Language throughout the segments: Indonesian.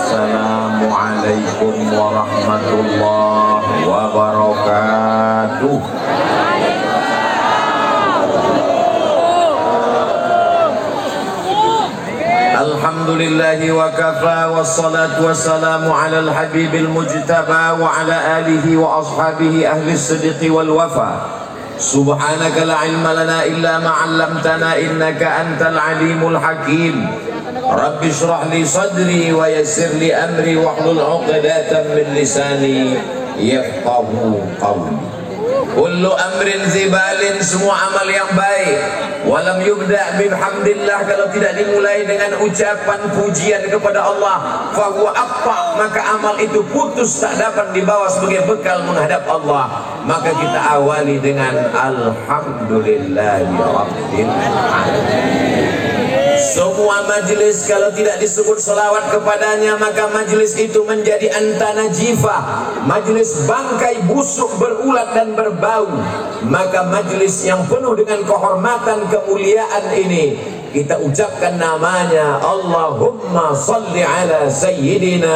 Assalamualaikum warahmatullahi wabarakatuh. Alhamdulillahi wa kafa, wassalatu wassalamu ala al-habibil mujtaba wa ala alihi wa ashabihi ahli sidqi wal wafa. Subhanaka la ilma lana illa ma 'allamtana innaka antal alimul hakim. Rabbi shrah li sadri wa yassir li amri wahlul 'uqdatam min lisani yafqahu qawli. Kullu amrin zibalin, semua amal yang baik walam yubda' bihamdillah, kalau tidak dimulai dengan ucapan pujian kepada Allah, fahuwa aqta, maka amal itu putus, tak dapat dibawa sebagai bekal menghadap Allah. Maka kita awali dengan alhamdulillahi rabbil alamin. Semua majlis kalau tidak disebut selawat kepadanya, maka majlis itu menjadi antana jifa, majlis bangkai busuk berulat dan berbau. Maka majlis yang penuh dengan kehormatan kemuliaan ini kita ucapkan namanya Allahumma salli ala sayyidina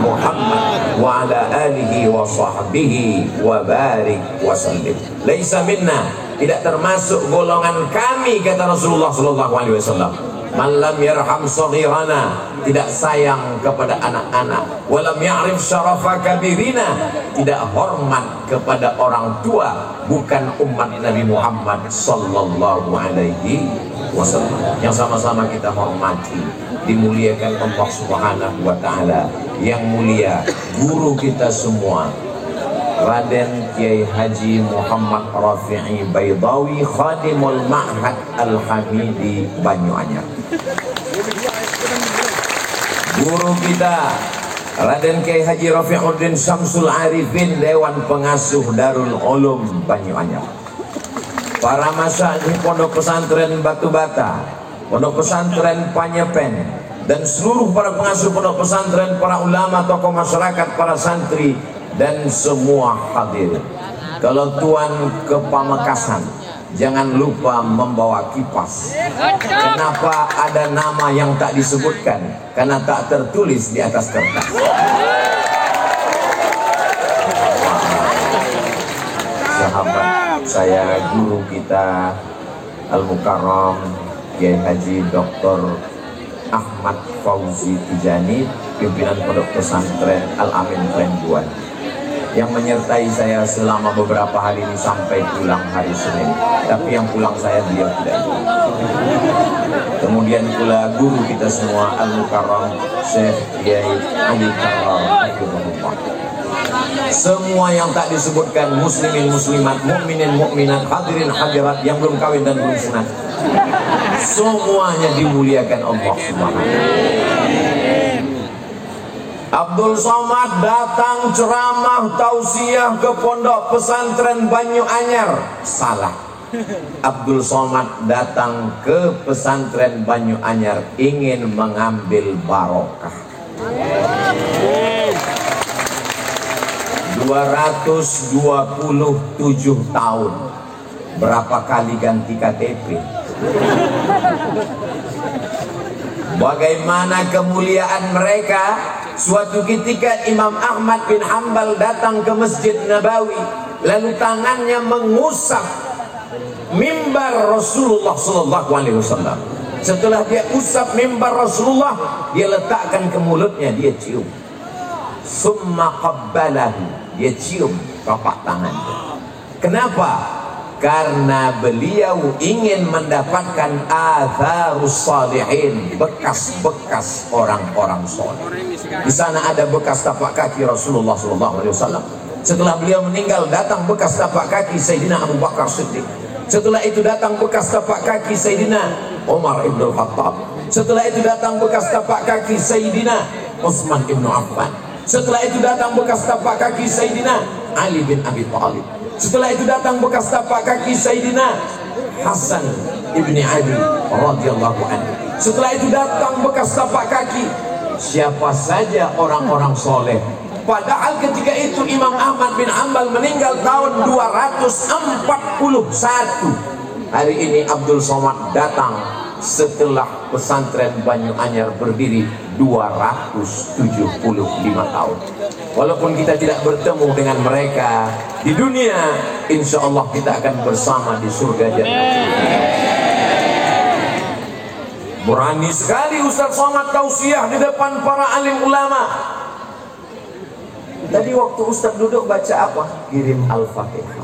Muhammad wa ala alihi wa sahbihi wa barik wa sallim. Laisa minna, tidak termasuk golongan kami, kata Rasulullah sallallahu alaihi wasallam. Man lam yarham saghirana, tidak sayang kepada anak-anak. Walam ya'rif syarafa kabirina, tidak hormat kepada orang tua, bukan umat Nabi Muhammad sallallahu alaihi wasallam. Yang sama-sama kita hormati, dimuliakan Allah Subhanahu wa taala. Yang mulia guru kita semua, Raden Kiai Haji Muhammad Rafi'i Baydawi, Khadimul Ma'had Al-Hamidi Banyuanyar. Guru kita Raden Kiai Haji Rafi'uddin Syamsul Arifin, Dewan Pengasuh Darul Ulum Banyuanyar. Para masyayikh Pondok Pesantren Batu Bata, Pondok Pesantren Panyepen, dan seluruh para pengasuh pondok pesantren, para ulama, tokoh masyarakat, para santri, dan semua hadir. Kalau tuan ke Pamekasan, jangan lupa membawa kipas. Kenapa ada nama yang tak disebutkan? Karena tak tertulis di atas kertas. Sahabat saya, guru kita Al-Mukarram Kiai Haji Dr. Ahmad Fauzi Tijani, pimpinan pondok pesantren Al-Amin Prenduan, yang menyertai saya selama beberapa hari ini sampai pulang hari Senin. Tapi yang pulang saya beliau tidak ikut. Kemudian pula guru kita semua Al-Mukarram Syekh Kiai Ali Karam, semua yang tak disebutkan, muslimin muslimat, mukminin mukminat, hadirin hadirat yang belum kawin dan belum sunat, semuanya dimuliakan Allah Subhanahu. Abdul Somad datang ceramah tausiah ke Pondok Pesantren Banyuanyar. Salah. Abdul Somad datang ke Pesantren Banyuanyar ingin mengambil barokah. 227 tahun. Berapa kali ganti KTP? Bagaimana kemuliaan mereka? Suatu ketika Imam Ahmad bin Hanbal datang ke Masjid Nabawi, lalu tangannya mengusap mimbar Rasulullah sallallahu alaihi wasallam. Setelah dia usap mimbar Rasulullah, dia letakkan ke mulutnya, dia cium. Summa qabbalahu, dia cium telapak tangannya. Kenapa? Karena beliau ingin mendapatkan atharus salihin, bekas-bekas orang-orang soleh. Di sana ada bekas tapak kaki Rasulullah SAW. Setelah beliau meninggal, datang bekas tapak kaki Sayyidina Abu Bakar Siddiq. Setelah itu datang bekas tapak kaki Sayyidina Umar ibn Khattab. Setelah itu datang bekas tapak kaki Sayyidina Utsman ibn Affan. Setelah itu datang bekas tapak kaki Sayyidina Ali bin Abi Thalib. Setelah itu datang bekas tapak kaki Sayyidina Hasan ibni Ali radhiyallahu anhu. Setelah itu datang bekas tapak kaki siapa saja orang-orang soleh. Padahal ketika itu Imam Ahmad bin Hanbal meninggal tahun 241. Hari ini Abdul Somad datang setelah pesantren Banyuanyar berdiri 275 tahun. Walaupun kita tidak bertemu dengan mereka di dunia, insya Allah kita akan bersama di surga jannah. Berani sekali Ustaz Somad tausiah di depan para alim ulama. Tadi waktu Ustaz duduk baca apa? Kirim Al-Fatihah.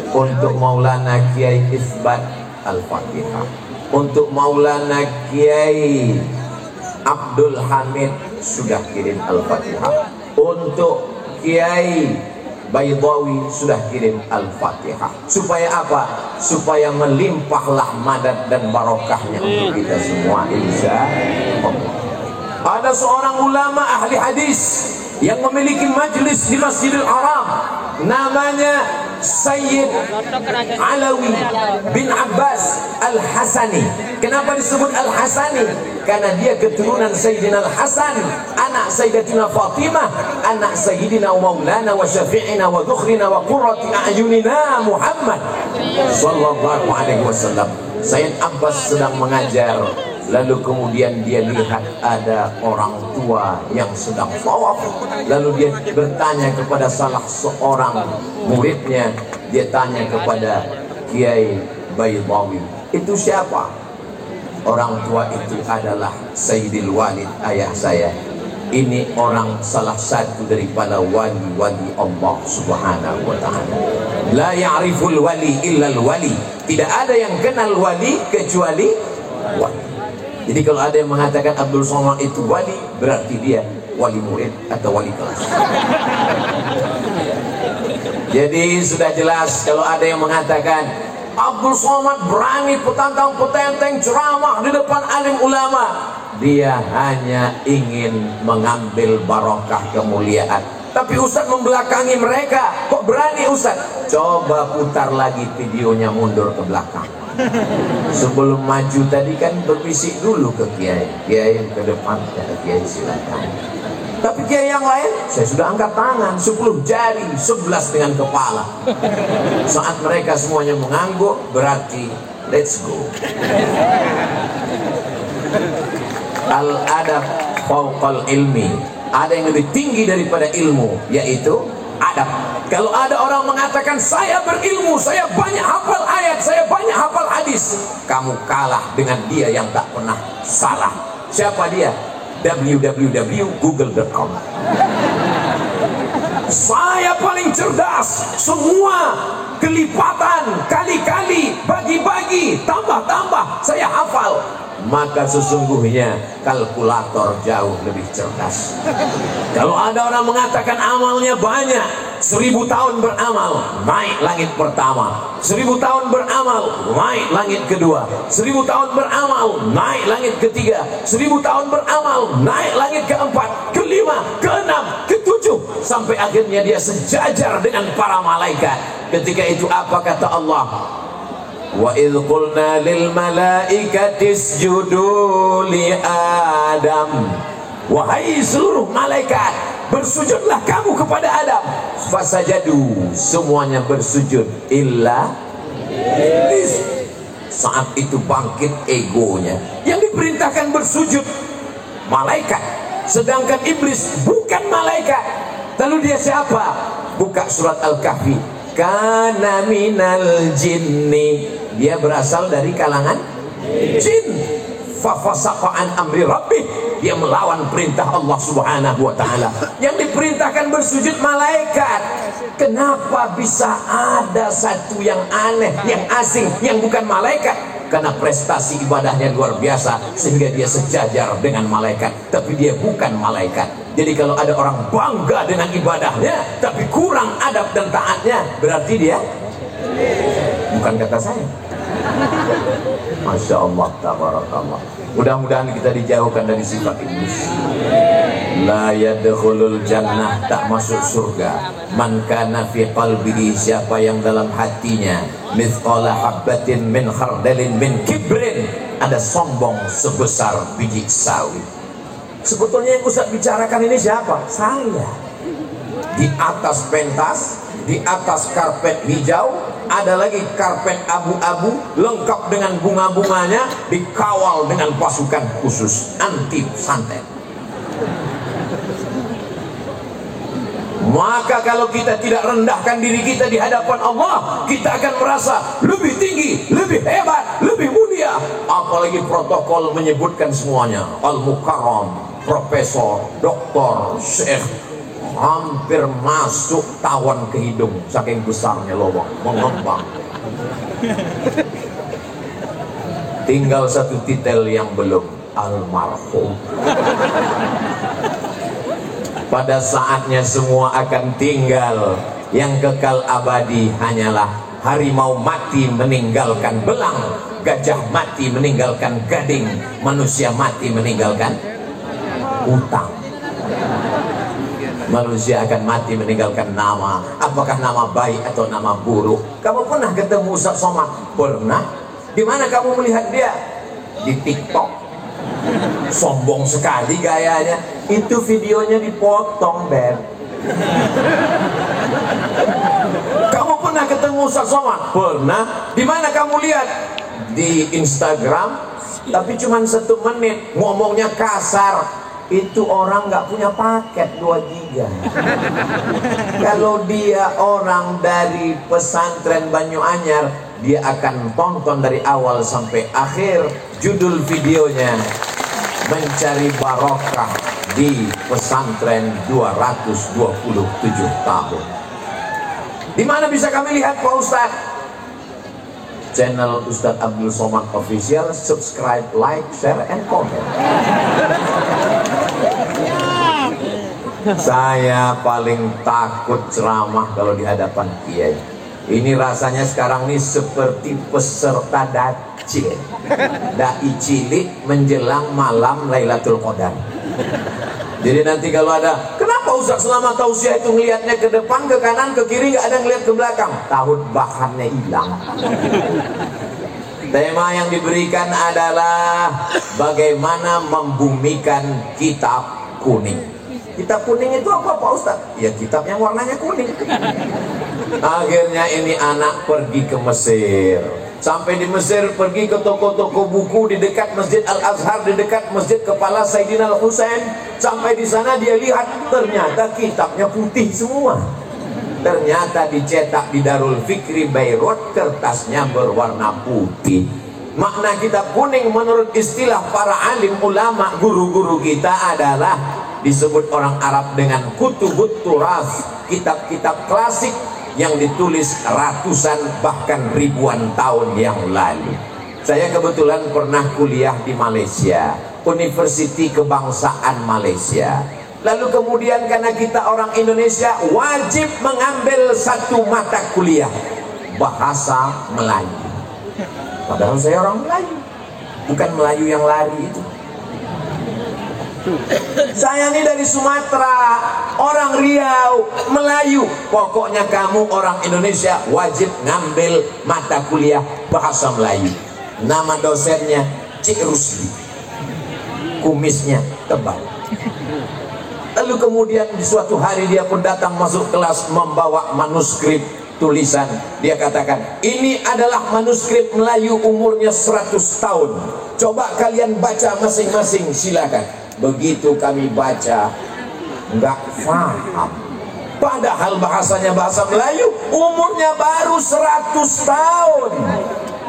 Untuk Maulana Kiai Isbat Al-Fatihah. Untuk Maulana Kiai Abdul Hamid sudah kirim Al-Fatihah. Untuk Kiai Baydawi sudah kirim Al-Fatihah. Supaya apa? Supaya melimpahlah madad dan barokahnya untuk kita semua, insya Allah. Ada seorang ulama ahli hadis yang memiliki majlis di Masjidil Haram, namanya Sayyid Alawi bin Abbas Al-Hasani. Kenapa disebut Al-Hasani? Karena dia keturunan Sayyidina Al-Hasan, anak Sayyidatina Fatimah, anak Sayyidina Maulana wa Syafi'ina wa Dhukhrina wa Qurrati A'yunina Muhammad sallallahu alaihi wasallam. Sayyid Abbas sedang mengajar, lalu kemudian dia lihat ada orang tua yang sedang tawaf. Lalu dia bertanya kepada salah seorang muridnya, dia tanya kepada Kiai Baydawi, itu siapa? Orang tua itu adalah Sayyidil Walid, ayah saya. Ini orang salah satu daripada wali-wali Allah subhanahu wa ta'ala. La ya'riful wali illal wali. Tidak ada yang kenal wali kecuali wali. Jadi kalau ada yang mengatakan Abdul Somad itu wali, berarti dia wali murid atau wali kelas. Jadi sudah jelas kalau ada yang mengatakan Abdul Somad berani petantang-petenteng ceramah di depan alim ulama, dia hanya ingin mengambil barokah kemuliaan. Tapi Ustaz membelakangi mereka. Kok berani Ustaz? Coba putar lagi videonya, mundur ke belakang. Sebelum maju tadi kan berbisik dulu ke Kiai, Kiai ke depan, kata Kiai silakan. Tapi Kiai yang lain, saya sudah angkat tangan 10 jari, 11 dengan kepala. Saat mereka semuanya mengangguk, berarti let's go. Al-adab fauqal ilmi. Ada yang lebih tinggi daripada ilmu, yaitu adab. Kalau ada orang mengatakan saya berilmu, saya banyak hafal ayat, saya banyak hafal hadis, kamu kalah dengan dia yang tak pernah salah. Siapa dia? www.google.com. Saya paling cerdas, semua kelipatan, kali-kali, bagi-bagi, tambah-tambah, saya hafal. Maka sesungguhnya kalkulator jauh lebih cerdas. Kalau ada orang mengatakan amalnya banyak, 1000 tahun beramal, naik langit pertama. 1000 tahun beramal, naik langit kedua. 1000 tahun beramal, naik langit ketiga. 1000 tahun beramal, naik langit keempat, kelima, keenam, ketujuh, sampai akhirnya dia sejajar dengan para malaikat. Ketika itu apa kata Allah? Wa idh qulna lil malaikati isjudu li Adam. Wahai seluruh malaikat, bersujudlah kamu kepada Adam. Fasajadu, semuanya bersujud illa iblis. Saat itu bangkit egonya. Yang diperintahkan bersujud malaikat, sedangkan iblis bukan malaikat. Lalu dia siapa? Buka surat Al-Kahfi. Kana minal jinni, dia berasal dari kalangan Jin. Fafasaqa an amri rabbih, dia melawan perintah Allah Subhanahu wa taala. Yang diperintahkan bersujud malaikat. Kenapa bisa ada satu yang aneh, yang asing, yang bukan malaikat? Karena prestasi ibadahnya luar biasa sehingga dia sejajar dengan malaikat, tapi dia bukan malaikat. Jadi kalau ada orang bangga dengan ibadahnya tapi kurang adab dan taatnya, berarti dia bukan kata saya. Masya Allah, tabarakallah. Mudah-mudahan kita dijauhkan dari sifat iblis. La yadkhulul jannah, tak masuk surga, man kana fi qalbihi, siapa yang dalam hatinya mithqala habbatin min khardalin min kibrin, ada sombong sebesar biji sawi. Sebetulnya yang Ustaz bicarakan ini siapa? Saya. Di atas pentas, di atas karpet hijau, ada lagi karpet abu-abu lengkap dengan bunga-bunganya, dikawal dengan pasukan khusus anti santet. Maka kalau kita tidak rendahkan diri kita di hadapan Allah, kita akan merasa lebih tinggi, lebih hebat, lebih mulia. Apalagi protokol menyebutkan semuanya, al-mukarram, profesor, doktor, syekh, hampir masuk tawon ke hidung saking besarnya lubang, mengembang. Tinggal satu titel yang belum, almarhum. Pada saatnya semua akan tinggal, yang kekal abadi hanyalah harimau mati meninggalkan belang, gajah mati meninggalkan gading, manusia mati meninggalkan utang. Manusia akan mati meninggalkan nama, apakah nama baik atau nama buruk. Kamu pernah ketemu Ustaz Somad? Pernah. Di mana kamu melihat dia? Di TikTok. Sombong sekali gayanya. Itu videonya dipotong, Ben. Kamu pernah ketemu Ustaz Somad? Pernah. Di mana kamu lihat? Di Instagram. Tapi cuma 1 menit, ngomongnya kasar. Itu orang nggak punya paket 2 giga. Kalau dia orang dari pesantren Banyuanyar, dia akan tonton dari awal sampai akhir. Judul videonya, mencari barokah di pesantren 227 tahun. Di mana bisa kami lihat Pak Ustaz? Channel Ustadz Abdul Somad Official. Subscribe, like, share, and comment. Saya paling takut ceramah kalau di hadapan kiai. Ini rasanya sekarang nih seperti peserta dacil, dai cilik menjelang malam Lailatul Qadar. Jadi nanti kalau ada, kenapa Ustaz selama tausiah itu ngelihatnya ke depan, ke kanan, ke kiri, nggak ada ngelihat ke belakang? Tahun bahannya hilang. Tema yang diberikan adalah bagaimana membumikan kitab kuning. Kitab kuning itu apa Pak Ustaz? Ya kitab yang warnanya kuning. Akhirnya ini anak pergi ke Mesir. Sampai di Mesir pergi ke toko-toko buku di dekat Masjid Al-Azhar, di dekat Masjid Kepala Sayyidina Al-Husain. Sampai di sana dia lihat ternyata kitabnya putih semua. Ternyata dicetak di Darul Fikri Beirut, kertasnya berwarna putih. Makna kitab kuning menurut istilah para alim ulama, guru-guru kita adalah disebut orang Arab dengan kutubut turas, kitab-kitab klasik yang ditulis ratusan bahkan ribuan tahun yang lalu. Saya kebetulan pernah kuliah di Malaysia, Universiti Kebangsaan Malaysia. Lalu kemudian karena kita orang Indonesia wajib mengambil satu mata kuliah, bahasa Melayu. Padahal saya orang Melayu, bukan Melayu yang lari itu. Saya ini dari Sumatera, orang Riau, Melayu. Pokoknya kamu orang Indonesia wajib ngambil mata kuliah bahasa Melayu. Nama dosennya Cik Rusli, kumisnya tebal. Lalu kemudian di suatu hari dia pun datang masuk kelas membawa manuskrip tulisan. Dia katakan, ini adalah manuskrip Melayu umurnya 100 tahun. Coba kalian baca masing-masing, silakan. Begitu kami baca, nggak paham. Padahal bahasanya bahasa Melayu, umurnya baru 100 tahun.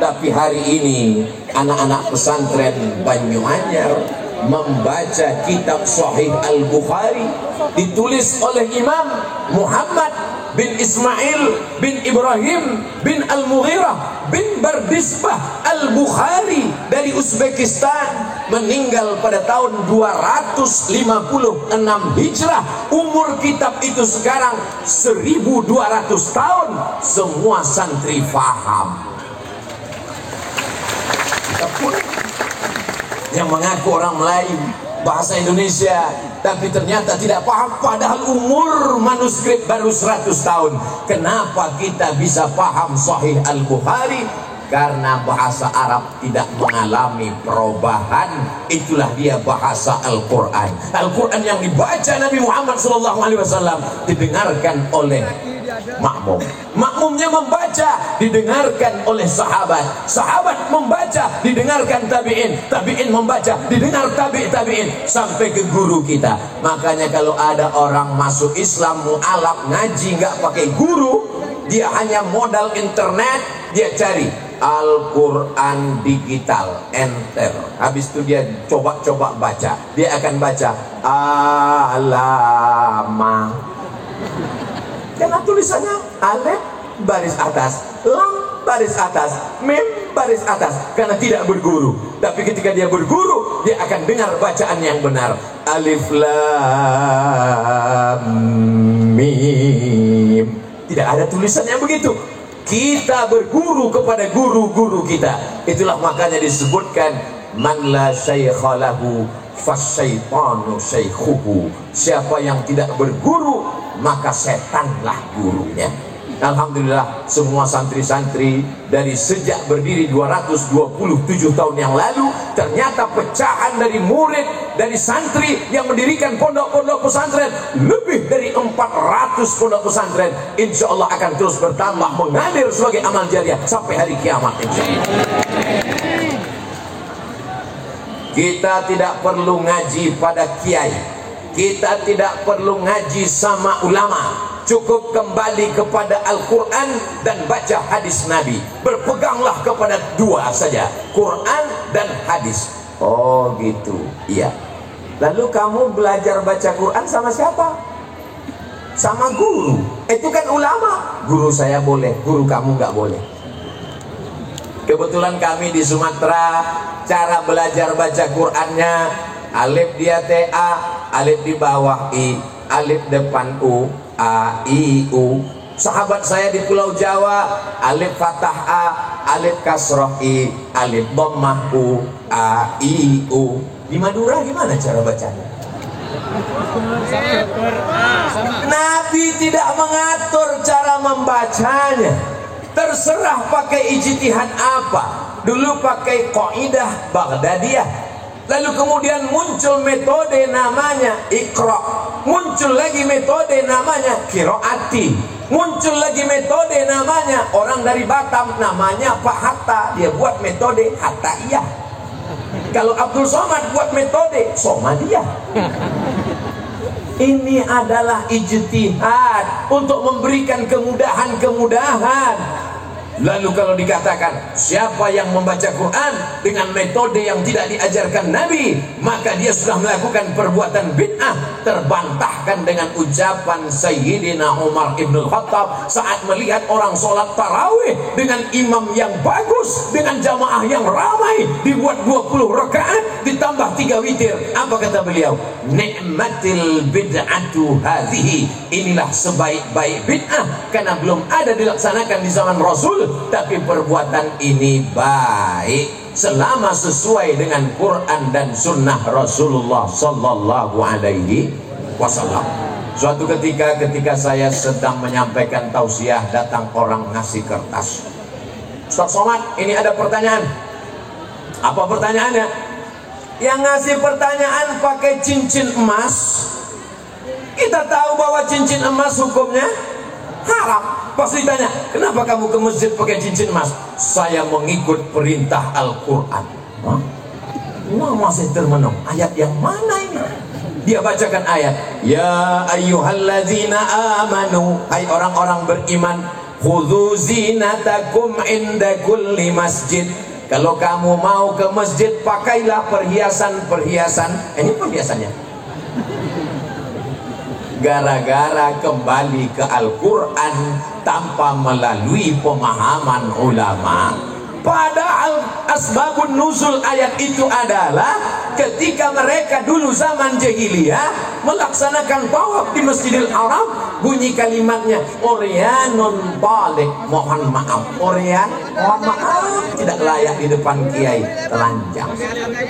Tapi hari ini anak-anak pesantren Banyuanyar membaca kitab Sahih Al-Bukhari ditulis oleh Imam Muhammad bin Ismail bin Ibrahim bin Al-Mughirah bin Bardisbah Al-Bukhari dari Uzbekistan, meninggal pada tahun 256 Hijrah. Umur kitab itu sekarang 1200 tahun. Semua santri faham. Yang mengaku orang Melayu, bahasa Indonesia, tapi ternyata tidak paham, padahal umur manuskrip baru 100 tahun. Kenapa kita bisa paham Sahih Al-Bukhari? Karena bahasa Arab tidak mengalami perubahan. Itulah dia bahasa Al-Quran. Al-Quran yang dibaca Nabi Muhammad SAW didengarkan oleh makmum, makmumnya membaca didengarkan oleh sahabat, sahabat membaca didengarkan tabi'in, tabi'in membaca didengar tabi'in sampai ke guru kita. Makanya kalau ada orang masuk Islam mu'alaf ngaji nggak pakai guru, dia hanya modal internet, dia cari Al-Quran digital, enter, habis itu dia coba-coba baca, dia akan baca alama, karena tulisannya alif baris atas, lam baris atas, mim baris atas, karena tidak berguru. Tapi ketika dia berguru, dia akan dengar bacaan yang benar. Alif lam mim. Tidak ada tulisan yang begitu. Kita berguru kepada guru-guru kita. Itulah makanya disebutkan man la syaikha lahu fasyaitanu syaikhuhu. Siapa yang tidak berguru, maka setanlah gurunya. Alhamdulillah, semua santri-santri dari sejak berdiri 227 tahun yang lalu, ternyata pecahan dari murid, dari santri yang mendirikan pondok-pondok pesantren, lebih dari 400 pondok pesantren, insya Allah akan terus bertambah, mengalir sebagai amal jariah sampai hari kiamat, insya Allah. Kita tidak perlu ngaji pada kiai, kita tidak perlu ngaji sama ulama, cukup kembali kepada Al-Quran dan baca hadis Nabi. Berpeganglah kepada dua saja, Quran dan hadis. Oh gitu, iya. Lalu kamu belajar baca Quran sama siapa? Sama guru. Itu kan ulama. Guru saya boleh, guru kamu nggak boleh. Kebetulan kami di Sumatera, cara belajar baca Qurannya, alif di A, alif di bawah I, alif depan U, A, I, U. Sahabat saya di Pulau Jawa, alif fathah A, alif kasroh I, alif dhammah U, A, I, U. Di Madura gimana cara bacanya? Nabi tidak mengatur cara membacanya. Terserah pakai ijtihad apa. Dulu pakai qaidah Baghdadiyah, lalu kemudian muncul metode namanya Iqra, muncul lagi metode namanya Qiraati, muncul lagi metode namanya orang dari Batam namanya Pak Hatta, dia buat metode Hattaiyah. Kalau Abdul Somad buat metode Somadiyah. Ini adalah ijtihad untuk memberikan kemudahan-kemudahan. Lalu kalau dikatakan siapa yang membaca Quran dengan metode yang tidak diajarkan Nabi, maka dia sudah melakukan perbuatan bid'ah. Terbantahkan dengan ucapan Sayyidina Umar ibn Khattab saat melihat orang sholat tarawih dengan imam yang bagus, dengan jamaah yang ramai, dibuat 20 rakaat ditambah 3 witir. Apa kata beliau? Ni'matil bid'atu hadhihi. Inilah sebaik-baik bid'ah, karena belum ada dilaksanakan di zaman Rasul. Tapi perbuatan ini baik selama sesuai dengan Quran dan Sunnah Rasulullah Sallallahu Alaihi Wasallam. Suatu ketika saya sedang menyampaikan tausiah, datang orang ngasih kertas. Ustaz Somad, ini ada pertanyaan. Apa pertanyaannya? Yang ngasih pertanyaan pakai cincin emas. Kita tahu bahwa cincin emas hukumnya haram. Pas ditanya, kenapa kamu ke masjid pakai cincin emas? Saya mengikut perintah Al-Quran. Nah, masih termenung. Ayat yang mana ini? Dia bacakan ayat, ya ayyuhalladzina amanu, hai orang-orang beriman, khudzu zinatakum inda kulli masjid. Kalau kamu mau ke masjid, pakailah perhiasan-perhiasan. Ini perhiasannya. Gara-gara kembali ke Al-Quran tanpa melalui pemahaman ulama. Padahal asbabun nuzul ayat itu adalah ketika mereka dulu zaman jahiliyah melaksanakan tawaf di Masjidil Haram, bunyi kalimatnya Oryanun balik, mohon maaf. Oryan, mohon maaf, tidak layak di depan kiai, telanjang,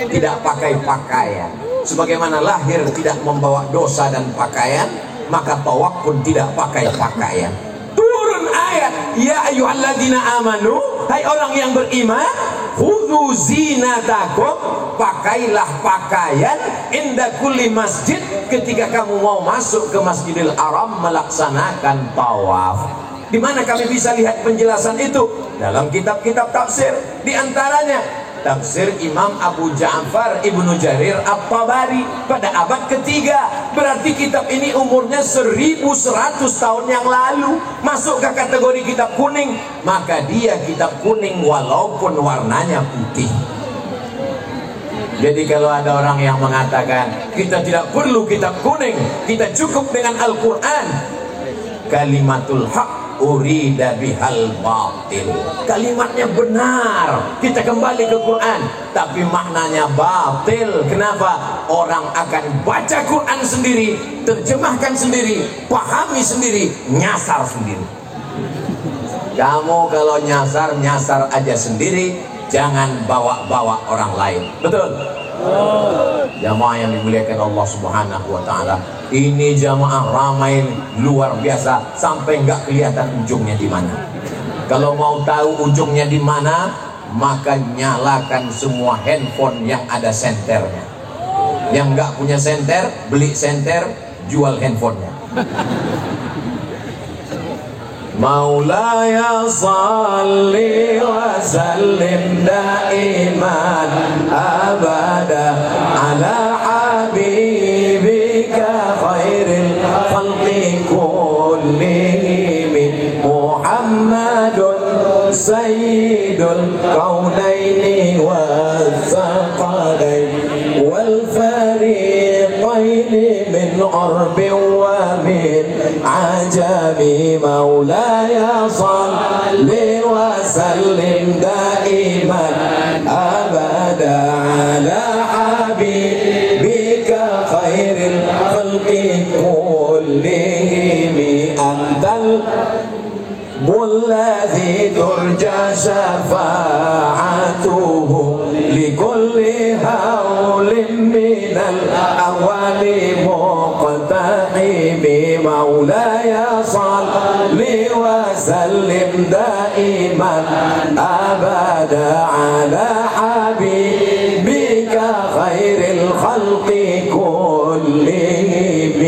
tidak pakai pakaian. Sebagaimana lahir tidak membawa dosa dan pakaian, maka tawaf pun tidak pakai pakaian. Turun ayat, ya ayyuhalladzina amanu, hai orang yang beriman, khudzu zinatakum, pakailah pakaian inda kulli masjid, ketika kamu mau masuk ke Masjidil Haram melaksanakan tawaf. Di mana kami bisa lihat penjelasan itu? Dalam kitab-kitab tafsir, di antaranya tafsir Imam Abu Ja'far Ibnu Jarir At-Tabari pada abad ketiga. Berarti kitab ini umurnya 1100 tahun yang lalu, masuk ke kategori kitab kuning. Maka dia kitab kuning walaupun warnanya putih. Jadi kalau ada orang yang mengatakan kita tidak perlu kitab kuning, kita cukup dengan Al-Quran, kalimatul haq urida bihal batil. Kalimatnya benar, kita kembali ke Quran, tapi maknanya batil. Kenapa? Orang akan baca Quran sendiri, terjemahkan sendiri, pahami sendiri, nyasar sendiri. Kamu kalau nyasar, nyasar aja sendiri, jangan bawa-bawa orang lain. Betul? Jamaah yang dimuliakan Allah Subhanahu wa ta'ala, ini jamaah ramai luar biasa sampai nggak kelihatan ujungnya di mana. Kalau mau tahu ujungnya di mana, maka nyalakan semua handphone yang ada senternya. Yang nggak punya senter, beli senter, jual handphonenya. Maulaya salli wa sallim daiman abada ala habibika khairil khalqi kullihim Muhammadun sayyidul kaunaini wathaqalaini wal fariqaini min arbin wa min ajami. Maulaya salli wa sallim daiman abada ala habibika khairil khalqi kullihim antal الذي ترجى شفاعته لكل هول من الأهوال مقتحم. مولاي صل وسلم دائما أبدا على حبيبك خير الخلق كلهم.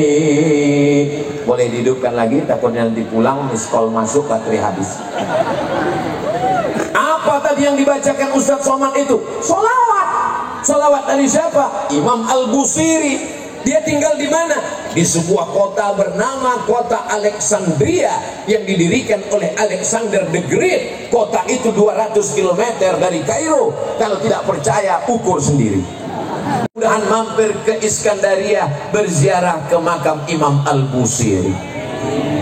Boleh dihidupkan lagi, takutnya nanti pulang miskol masuk, baterai habis. Apa tadi yang dibacakan Ustadz Somad itu? Solawat. Solawat dari siapa? Imam Al-Busiri. Dia tinggal di mana? Di sebuah kota bernama kota Alexandria yang didirikan oleh Alexander the Great. Kota itu 200 km dari Kairo. Kalau tidak percaya, ukur sendiri. Mudah-mudahan mampir ke Iskandaria, berziarah ke makam Imam Al-Busiri.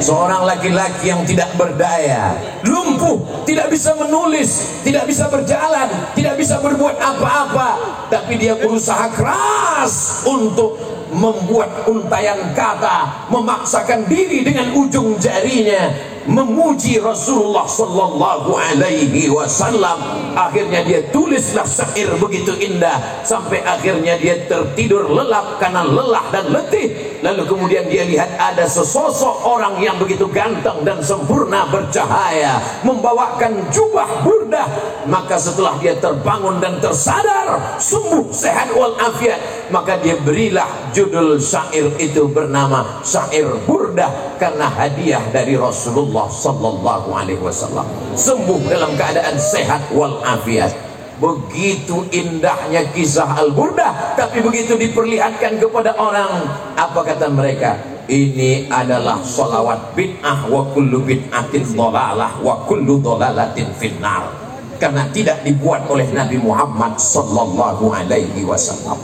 Seorang laki-laki yang tidak berdaya, lumpuh, tidak bisa menulis, tidak bisa berjalan, tidak bisa berbuat apa-apa, tapi dia berusaha keras untuk membuat untayan kata, memaksakan diri dengan ujung jarinya memuji Rasulullah sallallahu alaihi wasallam. Akhirnya dia tulislah syair begitu indah sampai akhirnya dia tertidur lelap karena lelah dan letih. Lalu kemudian dia lihat ada sesosok orang yang begitu ganteng dan sempurna bercahaya membawakan jubah burdah. Maka setelah dia terbangun dan tersadar, sembuh sehat walafiat, maka dia berilah judul syair itu bernama Syair Burdah, karena hadiah dari Rasulullah sallallahu alaihi wasallam. Sembuh dalam keadaan sehat walafiat. Begitu indahnya kisah Al-Burdah, tapi begitu diperlihatkan kepada orang, apa kata mereka? ini adalah sholawat bid'ah, wa kullu bid'atin dhalalah wa kullu dhalalatin finnar, karena tidak dibuat oleh Nabi Muhammad sallallahu alaihi wasallam.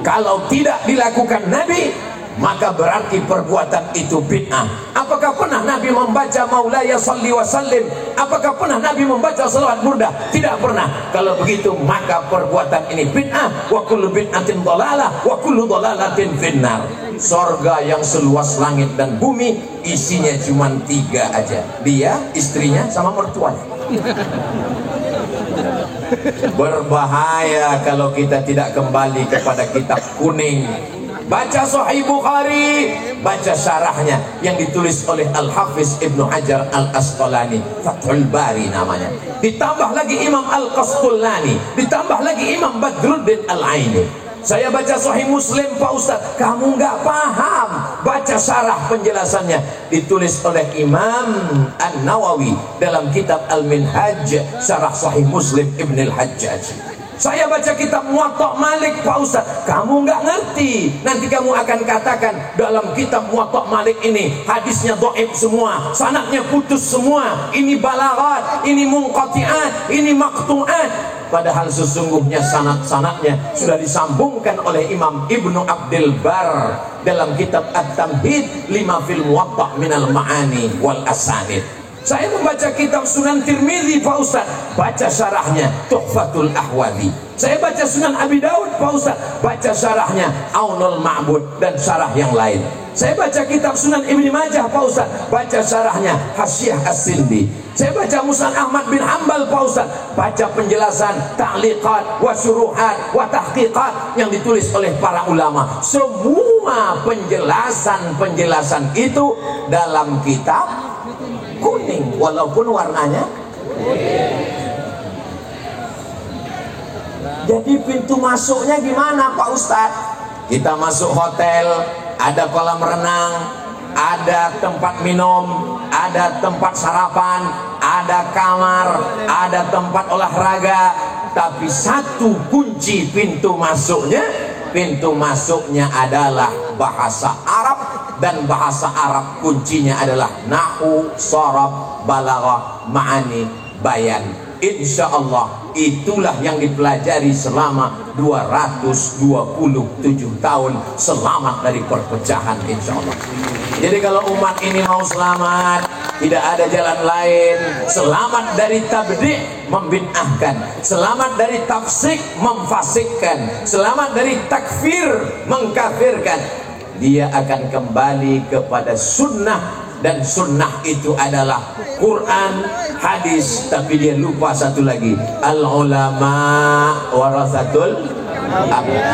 Kalau tidak dilakukan Nabi, maka berarti perbuatan itu bid'ah. Apakah pernah Nabi membaca Maulaya salli wa sallim? Apakah pernah Nabi membaca salawat burdah? Tidak pernah. Kalau begitu maka perbuatan ini bid'ah. Wa kullu bid'atin dhalalah wa kullu dhalalatin finnar. Sorga yang seluas langit dan bumi isinya cuma 3 aja, dia, istrinya, sama mertuanya. Berbahaya kalau kita tidak kembali kepada kitab kuning. Baca Sahih Bukhari, baca syarahnya yang ditulis oleh Al-Hafiz Ibnu Hajar Al-Asqalani, Fathul Bari namanya. Ditambah lagi Imam Al-Qasqalani, ditambah lagi Imam Badruddin Al-Aini. Saya baca Sahih Muslim, Pak Ustadz, kamu nggak paham. Baca syarah penjelasannya, ditulis oleh Imam An-Nawawi dalam kitab Al-Minhaj, syarah Sahih Muslim Ibn Al-Hajjaj. Saya baca kitab Muwatta Malik, Pak Ustadz, kamu nggak ngerti. Nanti kamu akan katakan dalam kitab Muwatta Malik ini hadisnya dhaif semua, sanadnya putus semua, ini balaghat, ini munqati'at, ini maqtu'at. Padahal sesungguhnya sanad-sanadnya sudah disambungkan oleh Imam Ibnu Abdul Bar dalam kitab At-Tamhid lima fil Muwatta minal ma'ani wal asanid. Saya membaca kitab Sunan Tirmidzi, Pak Ustaz, baca syarahnya Tuhfatul Ahwadhi. Saya baca Sunan Abi Daud, Pak Ustaz, baca syarahnya Aunul Ma'bud dan syarah yang lain. Saya baca kitab Sunan Ibnu Majah, Pak Ustaz, baca syarahnya Hasyiah As-Sindi. Saya baca Musnad Ahmad bin Hanbal, Pak Ustaz, baca penjelasan ta'liqat wa syuruhat wa tahqiqat yang ditulis oleh para ulama. Semua penjelasan-penjelasan itu dalam kitab kuning, walaupun warnanya jadi pintu masuknya gimana, Pak Ustadz? Kita masuk hotel, ada kolam renang, ada tempat minum, ada tempat sarapan, ada kamar, ada tempat olahraga, tapi satu kunci pintu masuknya adalah bahasa Arab, dan bahasa Arab kuncinya adalah nahwu, sharaf, balaghah, ma'ani, bayan. Insya Allah itulah yang dipelajari selama 227 tahun, selamat dari perpecahan insya Allah. Jadi kalau umat ini mau selamat, tidak ada jalan lain. Selamat dari tabdi' membid'ahkan, selamat dari tafsik memfasikkan, selamat dari takfir mengkafirkan. Dia akan kembali kepada sunnah, dan sunnah itu adalah Quran, hadis. Tapi dia lupa satu lagi, al ulama warasatul anbiya.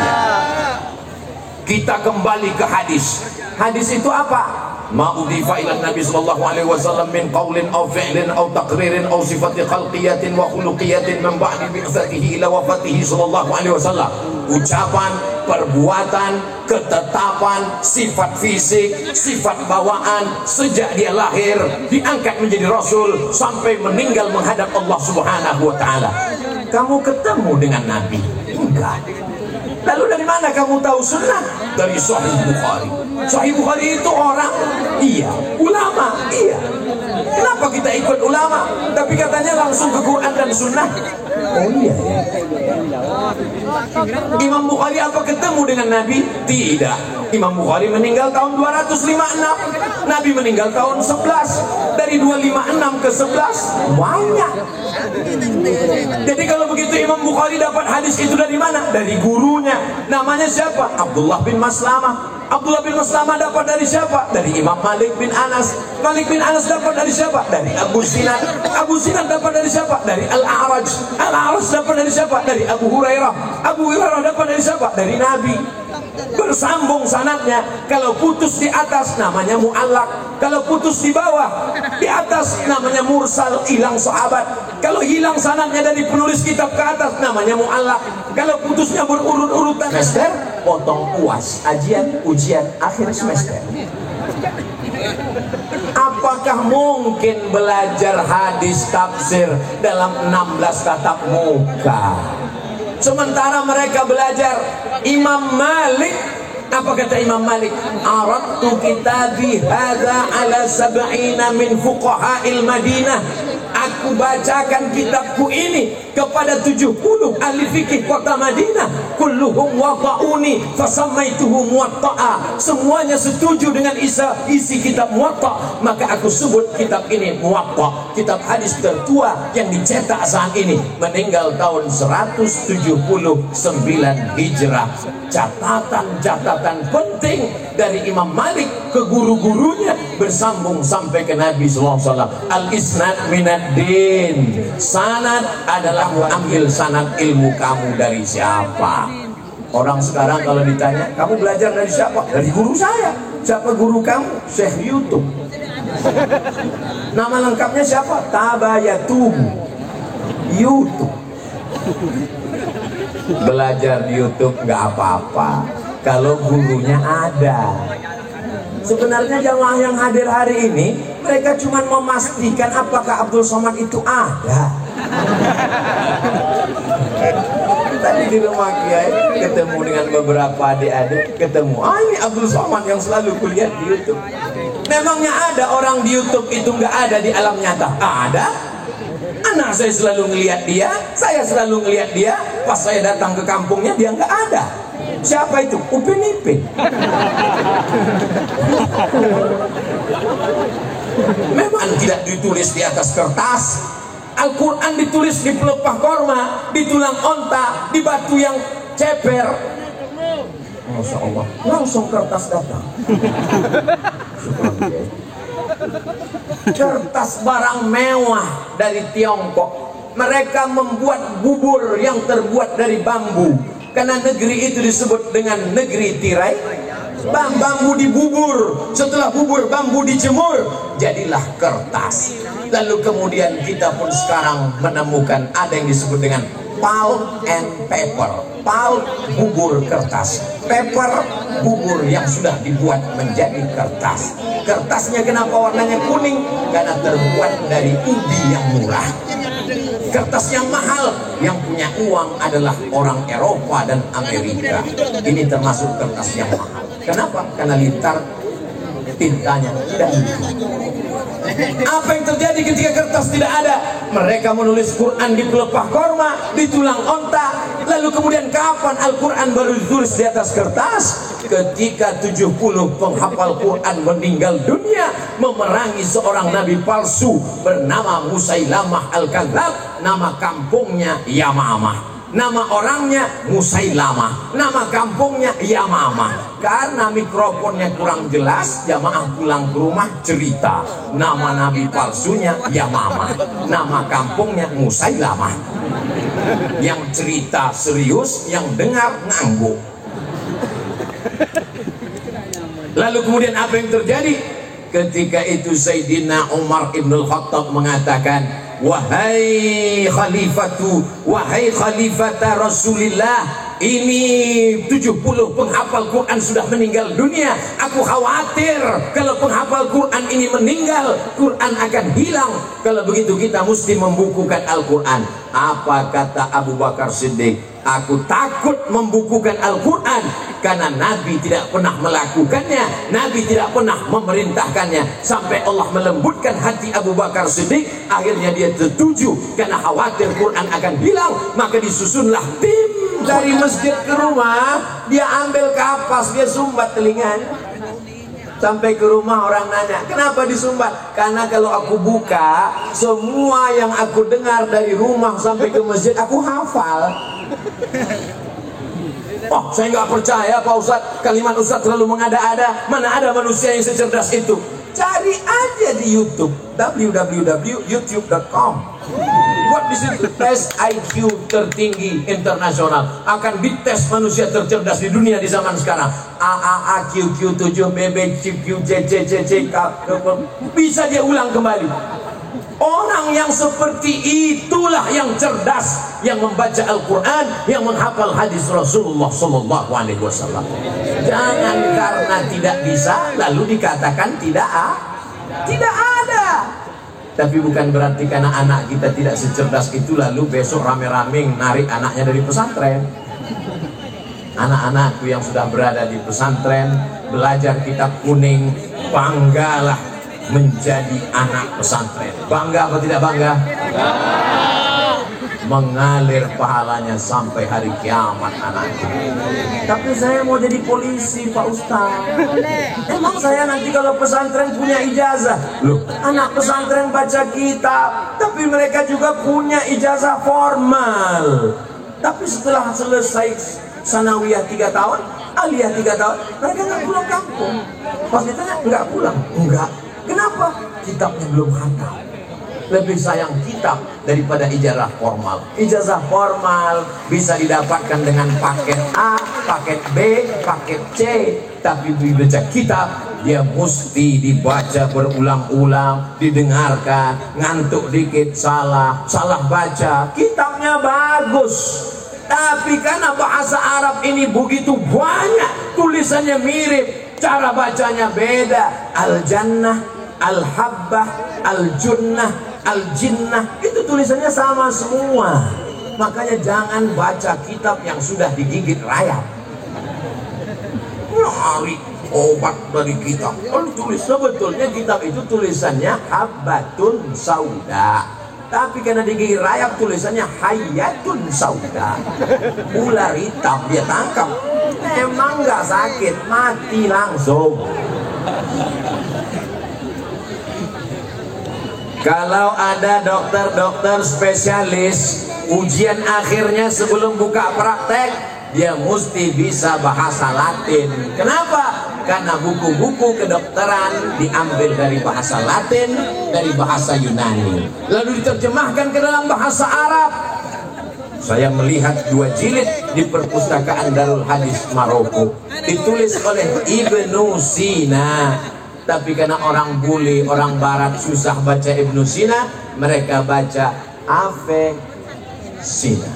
Kita kembali ke hadis. Hadis itu apa? Ma udifa ila Nabi sallallahu alaihi wasallam min qaulin aw fi'lin aw taqririn aw sifati khalqiyatin wa khuluqiyatin min ba'di bi'tsatihi ila wafatihi sallallahu alaihi wasallam. Ucapan, perbuatan, ketetapan, sifat fisik, sifat bawaan sejak dia lahir, diangkat menjadi rasul sampai meninggal menghadap Allah Subhanahu wa taala. Kamu ketemu dengan Nabi? Enggak. Lalu dari mana kamu tahu sunnah? Dari Sahih Bukhari. Sahih Bukhari itu orang? Iya. Ulama? Iya. Kenapa kita ikut ulama? Tapi katanya langsung ke Quran dan sunnah. Oh iya. Imam Bukhari apa ketemu dengan Nabi? Tidak. Imam Bukhari meninggal tahun 256. Nabi meninggal tahun 11. Dari 256 ke 11 banyak. Jadi kalau begitu Imam Bukhari dapat hadis itu dari mana? Dari gurunya. Namanya siapa? Abdullah bin Maslamah. Abdullah bin Maslamah dapat dari siapa? Dari Imam Malik bin Anas. Malik bin Anas dapat dari siapa? Dari Abu Sinan. Abu Sinan dapat dari siapa? Dari Al-A'raj. Al-A'raj dapat dari siapa? Dari Abu Hurairah. Abu Hurairah dapat dari siapa? Dari Nabi. Bersambung sanadnya. Kalau putus di atas namanya mu'allaq, kalau putus di bawah di atas namanya mursal, hilang sahabat. Kalau hilang sanadnya dari penulis kitab ke atas namanya mu'allaq. Kalau putusnya berurut-urutan semester, potong UAS, ujian akhir semester. Apakah mungkin belajar hadis tafsir dalam 16 tatap muka? Sementara mereka belajar Imam Malik Apa kata Imam Malik? Aradtu kitabi hadza ala sab'ina min fuqaha'il Madinah. Aku bacakan kitabku ini kepada 70 ahli fikih kota Madinah. Kulluhum wata'uni fasammaituhu muwatta'a. Semuanya setuju dengan isi kitab Muwatta, maka aku sebut kitab ini Muwatta. Kitab hadis tertua yang dicetak saat ini, meninggal tahun 179 Hijrah. Catatan-catatan penting dari Imam Malik ke guru-gurunya bersambung sampai ke Nabi SAW. Al-isnad minad din. Sanad adalah mengambil sanad ilmu kamu dari siapa. Orang sekarang kalau ditanya, kamu belajar dari siapa? Dari guru saya. Siapa guru kamu? Syekh YouTube. Nama lengkapnya siapa? Tabayatum YouTube. Belajar di YouTube nggak apa-apa kalau gurunya ada. Sebenarnya jamaah yang hadir hari ini, mereka cuma memastikan apakah Abdul Somad itu ada. Tadi di rumah Kiai ketemu dengan beberapa adik-adik, ketemu, ini Abdul Somad yang selalu kuliah di YouTube. Memangnya ada orang di YouTube itu nggak ada di alam nyata? Ada. Anak saya selalu ngelihat dia, saya selalu ngelihat dia. Pas saya datang ke kampungnya, dia nggak ada. Siapa itu? Upin Ipin. Memang tidak ditulis di atas kertas. Al-Quran ditulis di pelepah korma, di tulang onta, di batu yang ceper. Masya Allah, langsung kertas datang. Kertas barang mewah dari Tiongkok. Mereka membuat bubur yang terbuat dari bambu, karena negeri itu disebut dengan negeri tirai. Bambu dibubur, setelah bubur bambu dijemur, jadilah kertas. Lalu kemudian kita pun sekarang menemukan ada yang disebut dengan pulp and paper. Pulp, bubur kertas. Paper, bubur yang sudah dibuat menjadi kertas. Kertasnya kenapa warnanya kuning? Karena terbuat dari ubi yang murah. Kertas yang mahal, yang punya uang adalah orang Eropa dan Amerika. Ini termasuk kertas yang mahal. Kenapa? Karena litar tintanya dan apa yang terjadi ketika kertas tidak ada? Mereka menulis Quran di pelepah korma, di tulang onta. Lalu kemudian kapan Al-Quran baru ditulis di atas kertas? Ketika 70 penghafal Quran meninggal dunia, memerangi seorang nabi palsu bernama Musailamah Al-Kadzab. Nama kampungnya Yamamah. Nama orangnya Musailamah, nama kampungnya Yamamah. Karena mikrofonnya kurang jelas, jamaah pulang ke rumah cerita. Nama nabi palsunya Yamamah, nama kampungnya Musailamah. Yang cerita serius, yang dengar ngangguk. Lalu kemudian apa yang terjadi? Ketika itu Sayyidina Umar ibn al-Khattab mengatakan, wahai khalifata Rasulillah, ini 70 penghafal Quran sudah meninggal dunia. Aku khawatir kalau penghafal Quran ini meninggal, Quran akan hilang. Kalau begitu kita mesti membukukan Al-Quran. Apa kata Abu Bakar Siddiq? Aku takut membukukan Al-Quran karena Nabi tidak pernah melakukannya, Nabi tidak pernah memerintahkannya. Sampai Allah melembutkan hati Abu Bakar Siddiq. Akhirnya dia setuju karena khawatir Quran akan hilang. Maka disusunlah tim dari masjid ke rumah. Dia ambil kapas, dia sumbat telinganya. Sampai ke rumah orang nanya, kenapa disumbat? Karena kalau aku buka, semua yang aku dengar dari rumah sampai ke masjid aku hafal. Oh, saya nggak percaya Pak Ustadz, kalimat Ustadz terlalu mengada-ada. Mana ada manusia yang secerdas itu? Cari aja di YouTube, www.youtube.com. Buat di situ tes IQ tertinggi internasional. Akan dites manusia tercerdas di dunia di zaman sekarang. AAA, QQ, 7, BB, CQ, CC, bisa dia ulang kembali. Orang yang seperti itulah yang cerdas, yang membaca Al-Quran, yang menghafal hadis Rasulullah SAW. Jangan karena tidak bisa lalu dikatakan tidak ada. Tapi bukan berarti karena anak kita tidak secerdas itu lalu besok rame-rame narik anaknya dari pesantren. Anak-anakku yang sudah berada di pesantren, belajar kitab kuning, banggalah menjadi anak pesantren. Bangga atau tidak bangga? Mengalir pahalanya sampai hari kiamat anakku. Tapi saya mau jadi polisi, Pak Ustaz. Emang saya nanti kalau pesantren punya ijazah? Loh, anak pesantren baca kitab, tapi mereka juga punya ijazah formal. Tapi setelah selesai sanawiyah 3 tahun, aliyah 3 tahun, mereka nggak pulang kampung. Pas ditanya, nggak pulang? Enggak. Kenapa? Kitabnya belum hatam. Lebih sayang kitab daripada ijazah formal. Ijazah formal bisa didapatkan dengan paket A, paket B, paket C. Tapi dibaca kitab, dia mesti dibaca berulang-ulang, didengarkan, ngantuk dikit salah baca. Kitabnya bagus, tapi karena bahasa Arab ini begitu banyak, tulisannya mirip, cara bacanya beda. Al-Jannah, Al-Habbah, Al-Junnah, Al-Jinnah, itu tulisannya sama semua. Makanya jangan baca kitab yang sudah digigit rayap. Nyari obat dari kitab. Kalau tulis sebetulnya kitab itu tulisannya Habbatun Sauda, tapi karena digigit rayap tulisannya Hayatun Sauda. Ular hitam dia tangkap, emang nggak sakit, mati langsung. Kalau ada dokter-dokter spesialis, ujian akhirnya sebelum buka praktek, dia mesti bisa bahasa Latin. Kenapa? Karena buku-buku kedokteran diambil dari bahasa Latin, dari bahasa Yunani, lalu diterjemahkan ke dalam bahasa Arab. Saya melihat 2 jilid di perpustakaan Darul Hadis Maroko, ditulis oleh Ibnu Sina. Tapi karena orang bule, orang barat susah baca Ibnu Sina, mereka baca Avicenna.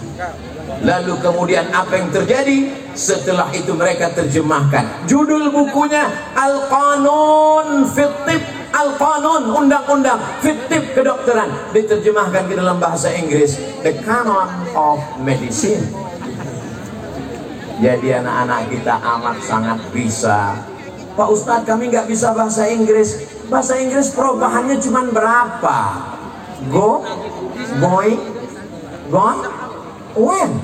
Lalu kemudian apa yang terjadi? Setelah itu mereka terjemahkan. Judul bukunya Al-Qanun Fit Tib, Al-Qanun, undang-undang Fit Tib kedokteran, diterjemahkan ke dalam bahasa Inggris, The Canon of Medicine. Jadi anak-anak kita amat sangat bisa. Pak Ustadz, kami nggak bisa bahasa Inggris. Bahasa Inggris perubahannya cuma berapa? Go, going, gone, when.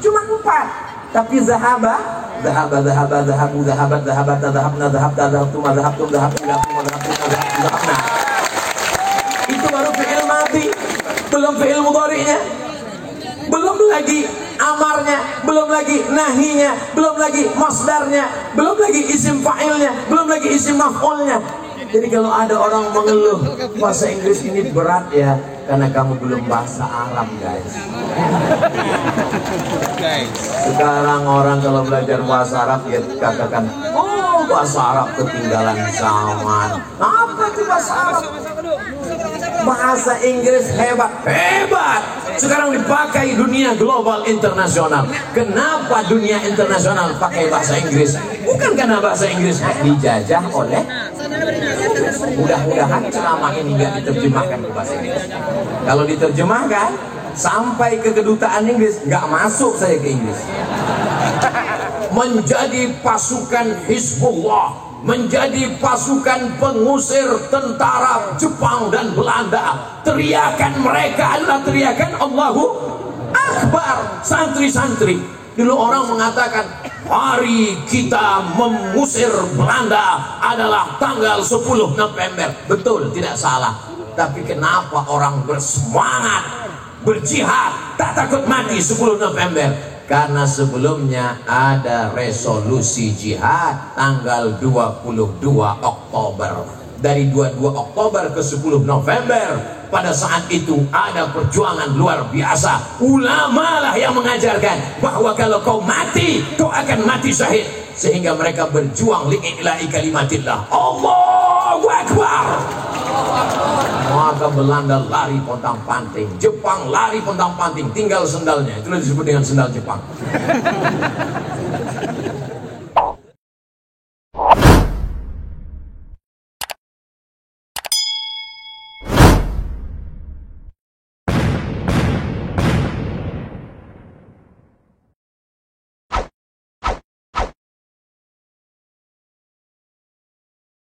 Cuma 4. Tapi zahaba, zahabu, zahabat, zahabna, zahabtum, zahabna. Itu baru fi'il madhi, belum fi'il mudhari'nya, belum lagi amarnya, belum lagi nahinya, belum lagi masdarnya, belum lagi isim fa'ilnya, belum lagi isim maf'ulnya. Jadi kalau ada orang mengeluh bahasa Inggris ini berat ya, karena kamu belum bahasa Arab, guys. Sekarang orang kalau belajar bahasa Arab dia katakan, oh bahasa Arab ketinggalan zaman. Apa itu bahasa Arab? Bahasa Inggris hebat, hebat. Sekarang dipakai dunia global internasional. Kenapa dunia internasional pakai bahasa Inggris? Bukan karena bahasa Inggris dijajah oleh. Mudah-mudahan ceramah ini nggak diterjemahkan ke bahasa Inggris. Kalau diterjemahkan sampai ke kedutaan Inggris, nggak masuk saya ke Inggris. Menjadi pasukan Hizbullah, menjadi pasukan pengusir tentara Jepang dan Belanda. Teriakan mereka adalah teriakan Allahu Akbar. Santri-santri dulu orang mengatakan hari kita mengusir Belanda adalah tanggal 10 November. Betul, tidak salah. Tapi kenapa orang bersemangat berjihad tak takut mati 10 November? Karena sebelumnya ada resolusi jihad tanggal 22 Oktober. Dari 22 Oktober ke 10 November, pada saat itu ada perjuangan luar biasa. Ulama lah yang mengajarkan bahwa kalau kau mati, kau akan mati syahid. Sehingga mereka berjuang li'ila'i kalimatillah. Allahu Akbar. Maka Belanda lari pontang-panting, Jepang lari pontang-panting, tinggal sendalnya. Itulah disebut dengan sendal Jepang.